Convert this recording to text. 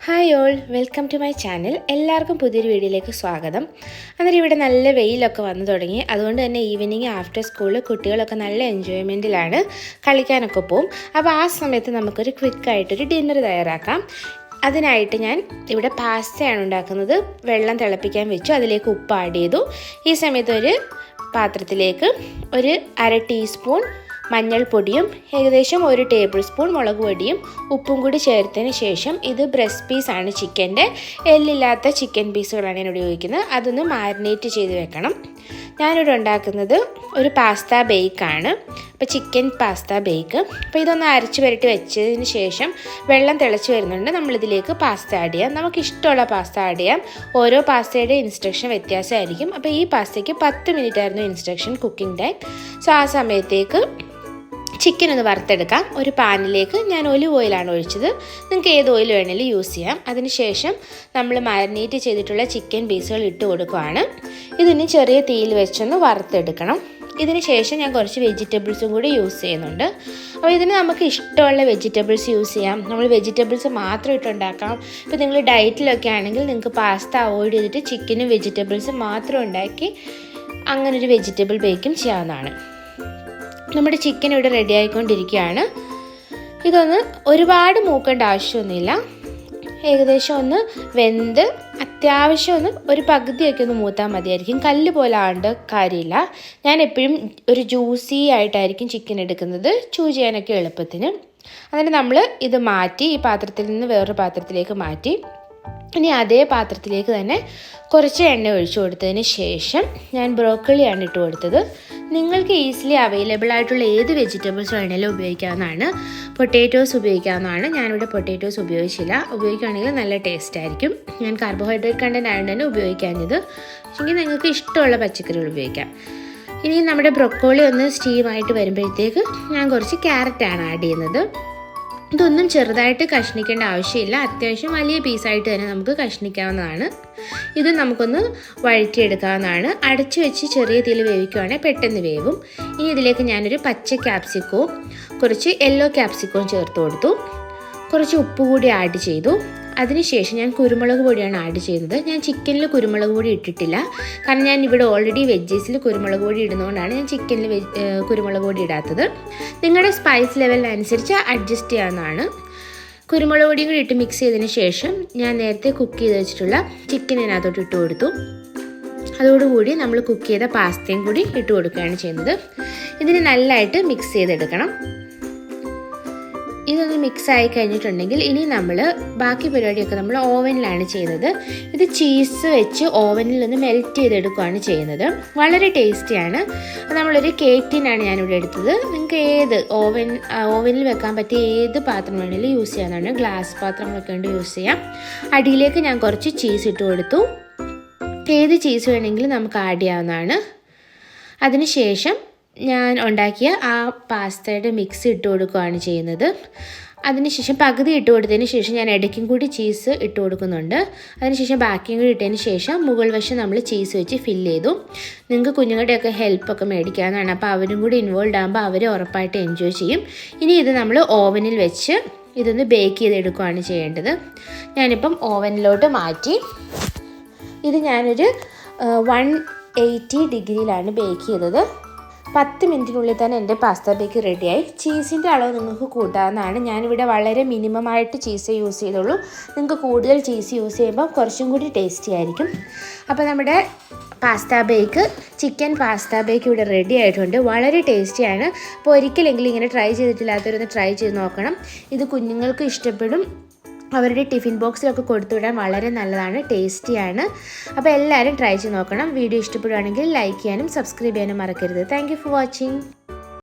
Hi all, welcome to my channel. എല്ലാവർക്കും പുതിയൊരു വീഡിയോയിലേക്ക് സ്വാഗതം. അന്നേരം ഇവിടെ നല്ല വെയിലൊക്കെ വന്നു തുടങ്ങി. അതുകൊണ്ട് തന്നെ ഈവനിങ് ആഫ്റ്റർ സ്കൂളിൽ കുട്ടികളൊക്കെ നല്ല എൻജോയ്മെൻറ്റിലാണ്, കളിക്കാനൊക്കെ പോവും. അപ്പോൾ ആ സമയത്ത് നമുക്കൊരു ക്വിക്കായിട്ടൊരു ഡിന്നർ തയ്യാറാക്കാം. അതിനായിട്ട് ഞാൻ ഇവിടെ പാസ്തയാണ് ഉണ്ടാക്കുന്നത്. വെള്ളം തിളപ്പിക്കാൻ വെച്ചു, അതിലേക്ക് ഉപ്പ് ആഡ് ചെയ്തു. ഈ സമയത്ത് ഒരു പാത്രത്തിലേക്ക് ഒരു 1/2 ടീസ്പൂൺ മഞ്ഞൾപ്പൊടിയും ഏകദേശം 1 ടേബിൾ സ്പൂൺ മുളക് പൊടിയും ഉപ്പും കൂടി ചേർത്തതിന് ശേഷം, ഇത് ബ്രസ്റ്റ് പീസാണ്, ചിക്കൻ്റെ എല്ലില്ലാത്ത ചിക്കൻ പീസുകളാണ് ഞാൻ ഉപയോഗിക്കുന്നത്. അതൊന്ന് മാരിനേറ്റ് ചെയ്ത് വെക്കണം. ഞാനിവിടെ ഉണ്ടാക്കുന്നത് ഒരു പാസ്ത ബേക്കാണ്. അപ്പോൾ ചിക്കൻ പാസ്ത ബേക്ക്. അപ്പോൾ ഇതൊന്ന് അരച്ച് പുരട്ടി വെച്ചതിന് ശേഷം വെള്ളം തിളച്ച് വരുന്നുണ്ട്. നമ്മളിതിലേക്ക് പാസ്ത ആഡ് ചെയ്യാം. നമുക്കിഷ്ടമുള്ള പാസ്ത ആഡ് ചെയ്യാം. ഓരോ പാസ്തയുടെ ഇൻസ്ട്രക്ഷൻ വ്യത്യാസമായിരിക്കും. അപ്പോൾ ഈ പാസ്തയ്ക്ക് 10 മിനിറ്റ് ആയിരുന്നു ഇൻസ്ട്രക്ഷൻ കുക്കിംഗ് ടൈം. സോ ആ സമയത്തേക്ക് ചിക്കൻ ഒന്ന് വറുത്തെടുക്കാം. ഒരു പാനിലേക്ക് ഞാൻ ഒലിവ് ഓയിലാണ് ഒഴിച്ചത്. നിങ്ങൾക്ക് ഏത് ഓയിൽ വേണമെങ്കിലും യൂസ് ചെയ്യാം. അതിനുശേഷം നമ്മൾ മാരിനേറ്റ് ചെയ്തിട്ടുള്ള ചിക്കൻ പീസുകൾ ഇട്ട് കൊടുക്കുകയാണ്. ഇതിന് ചെറിയ തീയിൽ വെച്ചൊന്ന് വറുത്തെടുക്കണം. ഇതിന് ശേഷം ഞാൻ കുറച്ച് വെജിറ്റബിൾസും കൂടി യൂസ് ചെയ്യുന്നുണ്ട്. അപ്പോൾ ഇതിന് നമുക്ക് ഇഷ്ടമുള്ള വെജിറ്റബിൾസ് യൂസ് ചെയ്യാം. നമ്മൾ വെജിറ്റബിൾസ് മാത്രം ഇട്ടുണ്ടാക്കാം. ഇപ്പോൾ നിങ്ങൾ ഡയറ്റിലൊക്കെ ആണെങ്കിൽ നിങ്ങൾക്ക് പാസ്ത അവോയ്ഡ് ചെയ്തിട്ട് ചിക്കനും വെജിറ്റബിൾസും മാത്രം ഉണ്ടാക്കി അങ്ങനൊരു വെജിറ്റബിൾ ബേക്കും ചെയ്യാവുന്നതാണ്. നമ്മുടെ ചിക്കൻ ഇവിടെ റെഡി ആയിക്കൊണ്ടിരിക്കുകയാണ്. ഇതൊന്ന് ഒരുപാട് മൂക്കേണ്ട ആവശ്യമൊന്നുമില്ല. ഏകദേശം ഒന്ന് വെന്ത് അത്യാവശ്യം ഒന്ന് ഒരു പകുതിയൊക്കെ ഒന്ന് മൂത്താൽ മതിയായിരിക്കും. കല്ല് പോലെ ആവേണ്ട കാര്യമില്ല. ഞാൻ എപ്പോഴും ഒരു ജ്യൂസി ആയിട്ടായിരിക്കും ചിക്കൻ എടുക്കുന്നത്, ചൂ ചെയ്യാനൊക്കെ എളുപ്പത്തിന്. എന്നിട്ട് നമ്മൾ ഇത് മാറ്റി ഈ പാത്രത്തിൽ നിന്ന് വേറൊരു പാത്രത്തിലേക്ക് മാറ്റി, ഇനി അതേ പാത്രത്തിലേക്ക് തന്നെ കുറച്ച് എണ്ണ ഒഴിച്ചു കൊടുത്തതിന് ശേഷം ഞാൻ ബ്രോക്കോളിയാണ് ഇട്ട് കൊടുത്തത്. നിങ്ങൾക്ക് ഈസിലി അവൈലബിൾ ആയിട്ടുള്ള ഏത് വെജിറ്റബിൾസ് വേണമെങ്കിലും ഉപയോഗിക്കാവുന്നതാണ്. പൊട്ടാറ്റോസ് ഉപയോഗിക്കാവുന്നതാണ്. ഞാനിവിടെ പൊട്ടാറ്റോസ് ഉപയോഗിച്ചില്ല. ഉപയോഗിക്കുകയാണെങ്കിൽ നല്ല ടേസ്റ്റ് ആയിരിക്കും. ഞാൻ കാർബോഹൈഡ്രേറ്റ് കണ്ടന്റ് ആയതുകൊണ്ട് തന്നെ ഉപയോഗിക്കാഞ്ഞത്. പക്ഷേ നിങ്ങൾക്ക് ഇഷ്ടമുള്ള പച്ചക്കറികൾ ഉപയോഗിക്കാം. ഇനി നമ്മുടെ ബ്രോക്കോളി ഒന്ന് സ്റ്റീമായിട്ട് വരുമ്പോഴത്തേക്ക് ഞാൻ കുറച്ച് ക്യാരറ്റാണ് ആഡ് ചെയ്യുന്നത്. ഇതൊന്നും ചെറുതായിട്ട് കഷ്ണിക്കേണ്ട ആവശ്യമില്ല. അത്യാവശ്യം വലിയ പീസായിട്ട് തന്നെ നമുക്ക് കഷ്ണിക്കാവുന്നതാണ്. ഇത് നമുക്കൊന്ന് വഴറ്റിയെടുക്കാവുന്നതാണ്. അടച്ചു വെച്ച് ചെറിയ തീയിൽ വേവിക്കുകയാണെങ്കിൽ പെട്ടെന്ന് വേവും. ഇനി ഇതിലേക്ക് ഞാനൊരു പച്ച ക്യാപ്സിക്കവും കുറച്ച് യെല്ലോ ക്യാപ്സിക്കവും ചേർത്ത് കൊടുത്തു. കുറച്ച് ഉപ്പ് കൂടി ആഡ് ചെയ്തു. അതിനുശേഷം ഞാൻ കുരുമുളക് പൊടിയാണ് ആഡ് ചെയ്യുന്നത്. ഞാൻ ചിക്കനിൽ കുരുമുളക് പൊടി ഇട്ടിട്ടില്ല. കാരണം ഞാൻ ഇവിടെ ഓൾറെഡി വെജീസിൽ കുരുമുളക് പൊടി ഇടുന്നതുകൊണ്ടാണ് ഞാൻ ചിക്കനിൽ കുരുമുളക് പൊടി ഇടാത്തത്. നിങ്ങളുടെ സ്പൈസ് ലെവലിനനുസരിച്ച് അഡ്ജസ്റ്റ് ചെയ്യാവുന്നതാണ്. കുരുമുളക് പൊടിയും കൂടി ഇട്ട് മിക്സ് ചെയ്തതിന് ശേഷം ഞാൻ നേരത്തെ കുക്ക് ചെയ്ത് വെച്ചിട്ടുള്ള ചിക്കൻ ഇതിനകത്തോട്ട് ഇട്ട് കൊടുത്തു. അതോടുകൂടി നമ്മൾ കുക്ക് ചെയ്ത പാസ്തയും കൂടി ഇട്ട് കൊടുക്കുകയാണ് ചെയ്യുന്നത്. ഇതിന് നല്ലതായിട്ട് മിക്സ് ചെയ്തെടുക്കണം. ഇതൊന്ന് മിക്സ് ആയി കഴിഞ്ഞിട്ടുണ്ടെങ്കിൽ ഇനി നമ്മൾ ബാക്കി പരിപാടിയൊക്കെ നമ്മൾ ഓവനിലാണ് ചെയ്യുന്നത്. ഇത് ചീസ് വെച്ച് ഓവനിൽ ഒന്ന് മെൽറ്റ് ചെയ്തെടുക്കുകയാണ് ചെയ്യുന്നത്. വളരെ ടേസ്റ്റിയാണ്. നമ്മളൊരു കേക്ക് ടിന്നാണ് ഞാനിവിടെ എടുത്തത്. നിങ്ങൾക്ക് ഏത് ഓവനിൽ വെക്കാൻ പറ്റിയ ഏത് പാത്രം വേണമെങ്കിലും യൂസ് ചെയ്യാവുന്നതാണ്. ഗ്ലാസ് പാത്രങ്ങളൊക്കെ ഉണ്ട്, യൂസ് ചെയ്യാം. അടിയിലേക്ക് ഞാൻ കുറച്ച് ചീസ് ഇട്ട് കൊടുത്തു. ഏത് ചീസ് വേണമെങ്കിലും നമുക്ക് ആഡ് ചെയ്യാവുന്നതാണ്. അതിനുശേഷം ഞാൻ ഉണ്ടാക്കിയ ആ പാസ്തയുടെ മിക്സ് ഇട്ട് കൊടുക്കുകയാണ് ചെയ്യുന്നത്. അതിനുശേഷം പകുതി ഇട്ട് കൊടുത്തതിന് ശേഷം ഞാൻ ഇടയ്ക്കും കൂടി ചീസ് ഇട്ട് കൊടുക്കുന്നുണ്ട്. അതിനുശേഷം ബാക്കിയും കൂടി ഇട്ടതിന് ശേഷം മുകൾ വശം നമ്മൾ ചീസ് വെച്ച് ഫില്ല് ചെയ്തു. നിങ്ങൾക്ക് കുഞ്ഞുങ്ങളുടെയൊക്കെ ഹെൽപ്പൊക്കെ മേടിക്കാവുന്നതാണ്. അപ്പോൾ അവരും കൂടി ഇൻവോൾവ് ആകുമ്പോൾ അവർ ഉറപ്പായിട്ട് എൻജോയ് ചെയ്യും. ഇനി ഇത് നമ്മൾ ഓവനിൽ വെച്ച് ഇതൊന്ന് ബേക്ക് ചെയ്തെടുക്കുകയാണ് ചെയ്യേണ്ടത്. ഞാനിപ്പം ഓവനിലോട്ട് മാറ്റി. ഇത് ഞാനൊരു 180 ഡിഗ്രിയിലാണ് ബേക്ക് ചെയ്തത്. 10 മിനിറ്റിനുള്ളിൽ തന്നെ എൻ്റെ പാസ്ത ബേക്ക് റെഡിയായി. ചീസിൻ്റെ അളവ് നിങ്ങൾക്ക് കൂട്ടാവുന്നതാണ്. ഞാനിവിടെ വളരെ മിനിമമായിട്ട് ചീസ് യൂസ് ചെയ്തുള്ളൂ. നിങ്ങൾക്ക് കൂടുതൽ ചീസ് യൂസ് ചെയ്യുമ്പോൾ കുറച്ചും കൂടി ടേസ്റ്റി ആയിരിക്കും. അപ്പോൾ നമ്മുടെ pasta bake, chicken pasta bake ഇവിടെ റെഡി ആയിട്ടുണ്ട്. വളരെ ടേസ്റ്റിയാണ്. അപ്പോൾ ഒരിക്കലെങ്കിലും ഇങ്ങനെ ട്രൈ ചെയ്തിട്ടില്ലാത്തവരൊന്ന് ട്രൈ ചെയ്ത് നോക്കണം. ഇത് കുഞ്ഞുങ്ങൾക്ക് ഇഷ്ടപ്പെടും. അവരുടെ ടിഫിൻ ബോക്സിലൊക്കെ കൊടുത്തുവിടാൻ വളരെ നല്ലതാണ്, ടേസ്റ്റിയാണ്. അപ്പോൾ എല്ലാവരും ട്രൈ ചെയ്ത് നോക്കണം. വീഡിയോ ഇഷ്ടപ്പെടുകയാണെങ്കിൽ ലൈക്ക് ചെയ്യാനും സബ്സ്ക്രൈബ് ചെയ്യാനും മറക്കരുത്. Thank you for watching.